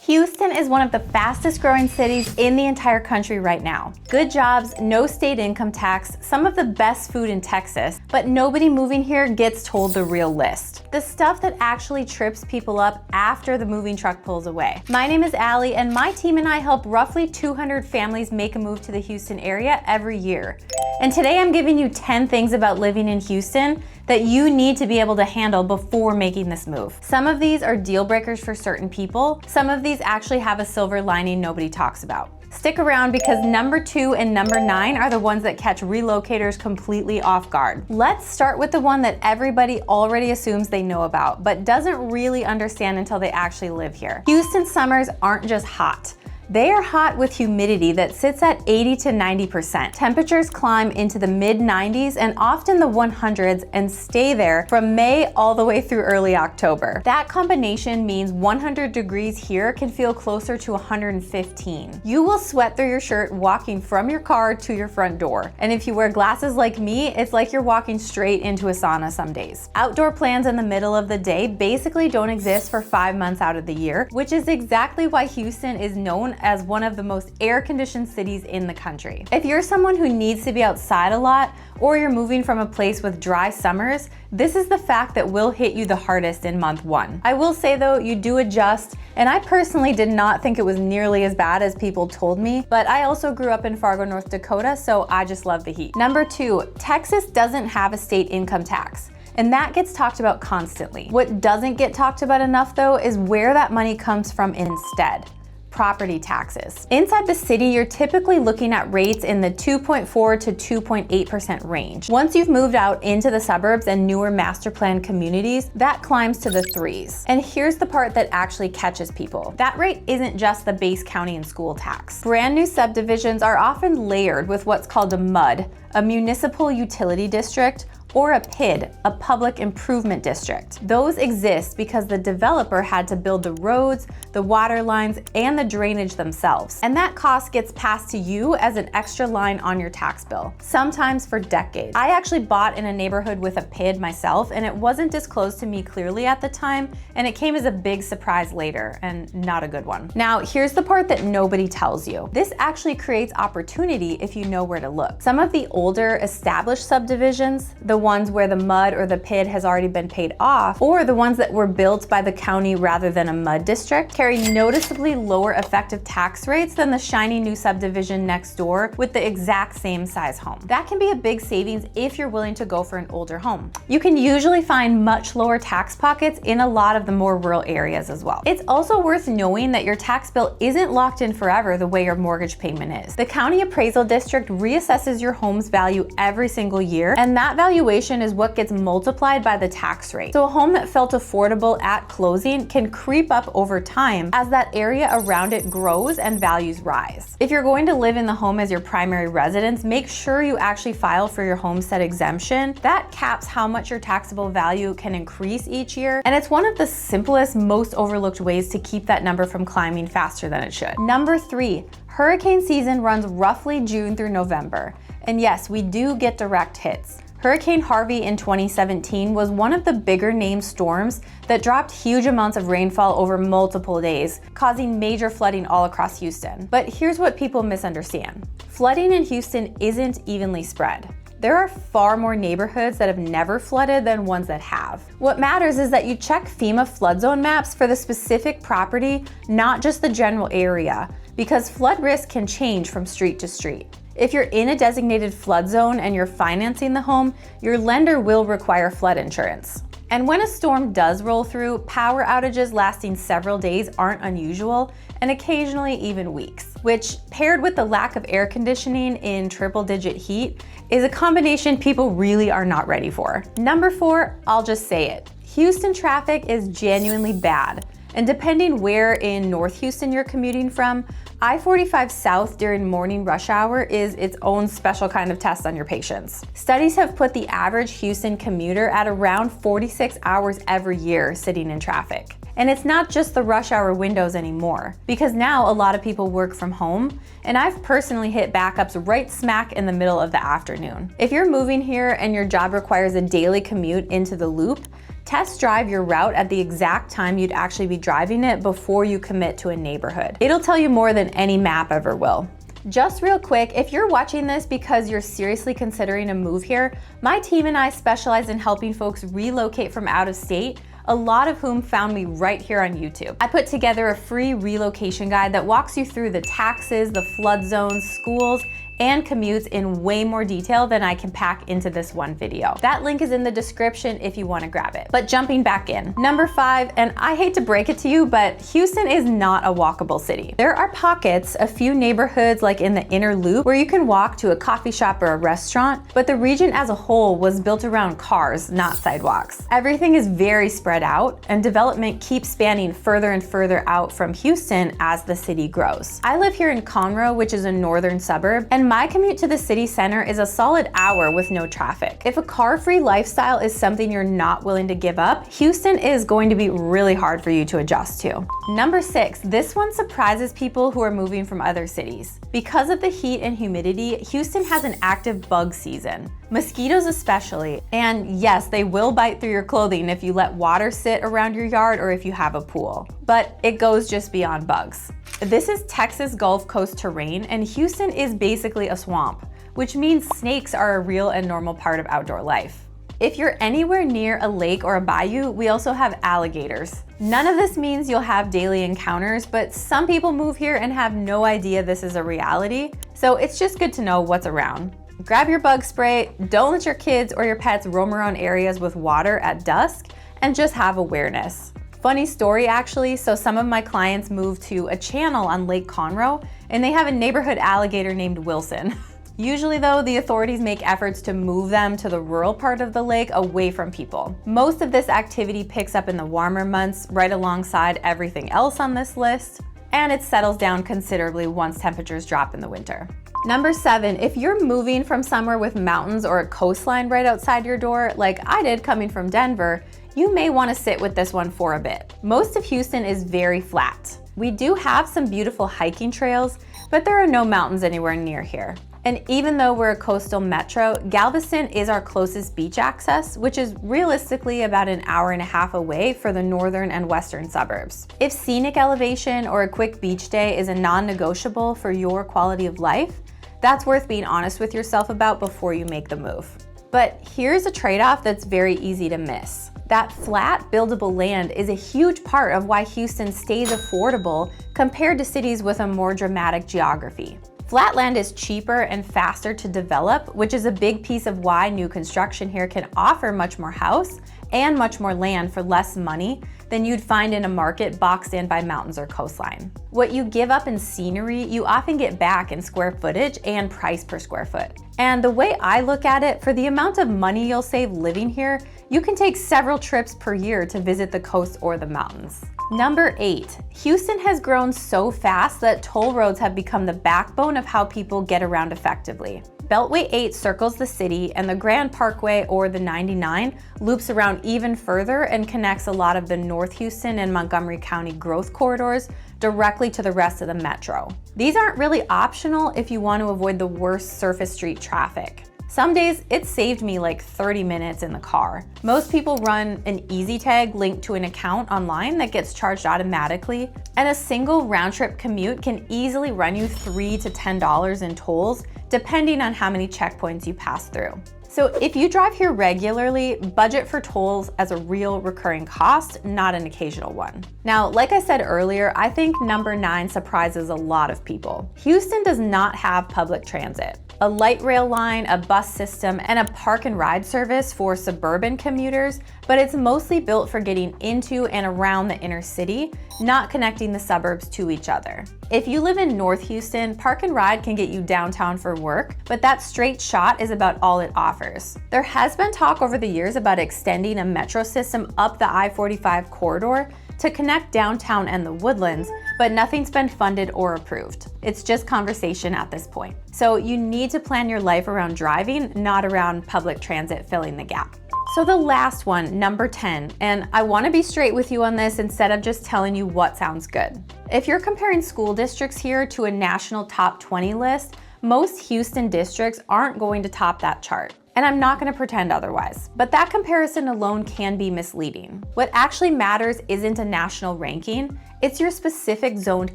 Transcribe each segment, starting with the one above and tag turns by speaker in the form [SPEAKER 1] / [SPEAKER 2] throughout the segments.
[SPEAKER 1] Houston is one of the fastest growing cities in the entire country right now. Good jobs, no state income tax, some of the best food in Texas, but nobody moving here gets told the real list. The stuff that actually trips people up after the moving truck pulls away. My name is Allie, and my team and I help roughly 200 families make a move to the Houston area every year. And today I'm giving you 10 things about living in Houston that you need to be able to handle before making this move. Some of these are deal breakers for certain people. Some of these actually have a silver lining nobody talks about. Stick around because number 2 and number 9 are the ones that catch relocators completely off guard. Let's start with the one that everybody already assumes they know about, but doesn't really understand until they actually live here. Houston summers aren't just hot. They are hot with humidity that sits at 80 to 90%. Temperatures climb into the mid-90s and often the 100s and stay there from May all the way through early October. That combination means 100 degrees here can feel closer to 115. You will sweat through your shirt walking from your car to your front door. And if you wear glasses like me, it's like you're walking straight into a sauna some days. Outdoor plans in the middle of the day basically don't exist for 5 months out of the year, which is exactly why Houston is known as one of the most air-conditioned cities in the country. If you're someone who needs to be outside a lot, or you're moving from a place with dry summers, this is the fact that will hit you the hardest in month 1. I will say though, you do adjust, and I personally did not think it was nearly as bad as people told me, but I also grew up in Fargo, North Dakota, so I just love the heat. Number 2, Texas doesn't have a state income tax. And that gets talked about constantly. What doesn't get talked about enough though is where that money comes from instead. Property taxes. Inside the city, you're typically looking at rates in the 2.4 to 2.8% range. Once you've moved out into the suburbs and newer master plan communities, that climbs to the 3s. And here's the part that actually catches people. That rate isn't just the base county and school tax. Brand new subdivisions are often layered with what's called a MUD, a municipal utility district, or a PID, a public improvement district. Those exist because the developer had to build the roads, the water lines, and the drainage themselves. And that cost gets passed to you as an extra line on your tax bill, sometimes for decades. I actually bought in a neighborhood with a PID myself, and it wasn't disclosed to me clearly at the time, and it came as a big surprise later, and not a good one. Now, here's the part that nobody tells you. This actually creates opportunity if you know where to look. Some of the older established subdivisions, the ones where the MUD or the PID has already been paid off, or the ones that were built by the county rather than a MUD district, carry noticeably lower effective tax rates than the shiny new subdivision next door with the exact same size home. That can be a big savings if you're willing to go for an older home. You can usually find much lower tax pockets in a lot of the more rural areas as well. It's also worth knowing that your tax bill isn't locked in forever the way your mortgage payment is. The county appraisal district reassesses your home's value every single year, and that valuation is what gets multiplied by the tax rate. So a home that felt affordable at closing can creep up over time as that area around it grows and values rise. If you're going to live in the home as your primary residence, make sure you actually file for your homestead exemption. That caps how much your taxable value can increase each year, and it's one of the simplest, most overlooked ways to keep that number from climbing faster than it should. Number 3, hurricane season runs roughly June through November. And yes, we do get direct hits. Hurricane Harvey in 2017 was one of the bigger named storms that dropped huge amounts of rainfall over multiple days, causing major flooding all across Houston. But here's what people misunderstand. Flooding in Houston isn't evenly spread. There are far more neighborhoods that have never flooded than ones that have. What matters is that you check FEMA flood zone maps for the specific property, not just the general area, because flood risk can change from street to street. If you're in a designated flood zone and you're financing the home, your lender will require flood insurance. And when a storm does roll through, power outages lasting several days aren't unusual, and occasionally even weeks, which, paired with the lack of air conditioning in triple-digit heat, is a combination people really are not ready for. Number 4, I'll just say it. Houston traffic is genuinely bad. And depending where in North Houston you're commuting from, I-45 South during morning rush hour is its own special kind of test on your patience. Studies have put the average Houston commuter at around 46 hours every year sitting in traffic. And it's not just the rush hour windows anymore, because now a lot of people work from home, and I've personally hit backups right smack in the middle of the afternoon. If you're moving here and your job requires a daily commute into the loop, Test drive your route at the exact time you'd actually be driving it before you commit to a neighborhood. It'll tell you more than any map ever will. Just real quick, if you're watching this because you're seriously considering a move here, my team and I specialize in helping folks relocate from out of state, a lot of whom found me right here on YouTube. I put together a free relocation guide that walks you through the taxes, the flood zones, schools, and commutes in way more detail than I can pack into this one video. That link is in the description if you want to grab it. But jumping back in. Number 5, and I hate to break it to you, but Houston is not a walkable city. There are pockets, a few neighborhoods like in the inner loop where you can walk to a coffee shop or a restaurant, but the region as a whole was built around cars, not sidewalks. Everything is very spread out, and development keeps spanning further and further out from Houston as the city grows. I live here in Conroe, which is a northern suburb, and my commute to the city center is a solid hour with no traffic. If a car-free lifestyle is something you're not willing to give up, Houston is going to be really hard for you to adjust to. Number 6, this one surprises people who are moving from other cities. Because of the heat and humidity, Houston has an active bug season. Mosquitoes especially, and yes, they will bite through your clothing if you let water sit around your yard or if you have a pool. But it goes just beyond bugs. This is Texas Gulf Coast terrain, and Houston is basically a swamp, which means snakes are a real and normal part of outdoor life. If you're anywhere near a lake or a bayou, we also have alligators. None of this means you'll have daily encounters, but some people move here and have no idea this is a reality, so it's just good to know what's around. Grab your bug spray, don't let your kids or your pets roam around areas with water at dusk, and just have awareness. Funny story actually, so some of my clients moved to a channel on Lake Conroe, and they have a neighborhood alligator named Wilson. Usually though, the authorities make efforts to move them to the rural part of the lake away from people. Most of this activity picks up in the warmer months, right alongside everything else on this list, and it settles down considerably once temperatures drop in the winter. Number 7, if you're moving from somewhere with mountains or a coastline right outside your door, like I did coming from Denver, you may want to sit with this one for a bit. Most of Houston is very flat. We do have some beautiful hiking trails, but there are no mountains anywhere near here. And even though we're a coastal metro, Galveston is our closest beach access, which is realistically about an hour and a half away for the northern and western suburbs. If scenic elevation or a quick beach day is a non-negotiable for your quality of life, that's worth being honest with yourself about before you make the move. But here's a trade-off that's very easy to miss. That flat, buildable land is a huge part of why Houston stays affordable compared to cities with a more dramatic geography. Flat land is cheaper and faster to develop, which is a big piece of why new construction here can offer much more house and much more land for less money than you'd find in a market boxed in by mountains or coastline. What you give up in scenery, you often get back in square footage and price per square foot. And the way I look at it, for the amount of money you'll save living here, you can take several trips per year to visit the coast or the mountains. Number 8, Houston has grown so fast that toll roads have become the backbone of how people get around effectively. Beltway 8 circles the city, and the Grand Parkway, or the 99, loops around even further and connects a lot of the North Houston and Montgomery County growth corridors directly to the rest of the metro. These aren't really optional if you want to avoid the worst surface street traffic. Some days, it saved me like 30 minutes in the car. Most people run an easy tag linked to an account online that gets charged automatically, and a single round-trip commute can easily run you $3 to $10 in tolls, depending on how many checkpoints you pass through. So if you drive here regularly, budget for tolls as a real recurring cost, not an occasional one. Now, like I said earlier, I think number 9 surprises a lot of people. Houston does not have public transit. A light rail line, a bus system, and a park and ride service for suburban commuters, but it's mostly built for getting into and around the inner city, not connecting the suburbs to each other. If you live in North Houston, park and ride can get you downtown for work, but that straight shot is about all it offers. There has been talk over the years about extending a metro system up the I-45 corridor to connect downtown and the Woodlands, but nothing's been funded or approved. It's just conversation at this point. So you need to plan your life around driving, not around public transit filling the gap. So the last one, number 10, and I want to be straight with you on this instead of just telling you what sounds good. If you're comparing school districts here to a national top 20 list, most Houston districts aren't going to top that chart. And I'm not gonna pretend otherwise, but that comparison alone can be misleading. What actually matters isn't a national ranking, it's your specific zoned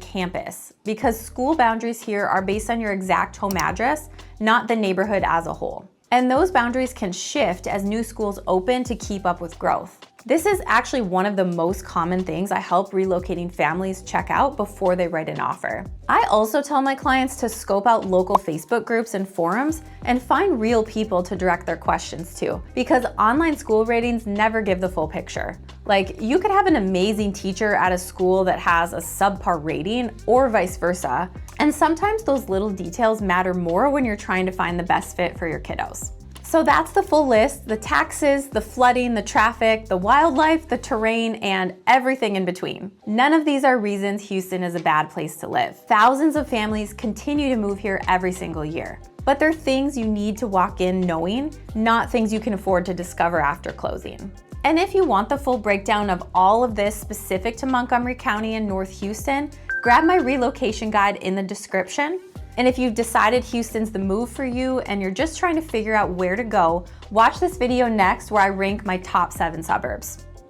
[SPEAKER 1] campus, because school boundaries here are based on your exact home address, not the neighborhood as a whole. And those boundaries can shift as new schools open to keep up with growth. This is actually one of the most common things I help relocating families check out before they write an offer. I also tell my clients to scope out local Facebook groups and forums and find real people to direct their questions to, because online school ratings never give the full picture. Like, you could have an amazing teacher at a school that has a subpar rating, or vice versa. And sometimes those little details matter more when you're trying to find the best fit for your kiddos. So that's the full list: the taxes, the flooding, the traffic, the wildlife, the terrain, and everything in between. None of these are reasons Houston is a bad place to live. Thousands of families continue to move here every single year. But they're things you need to walk in knowing, not things you can afford to discover after closing. And if you want the full breakdown of all of this specific to Montgomery County and North Houston, grab my relocation guide in the description. And if you've decided Houston's the move for you and you're just trying to figure out where to go, watch this video next where I rank my top 7 suburbs.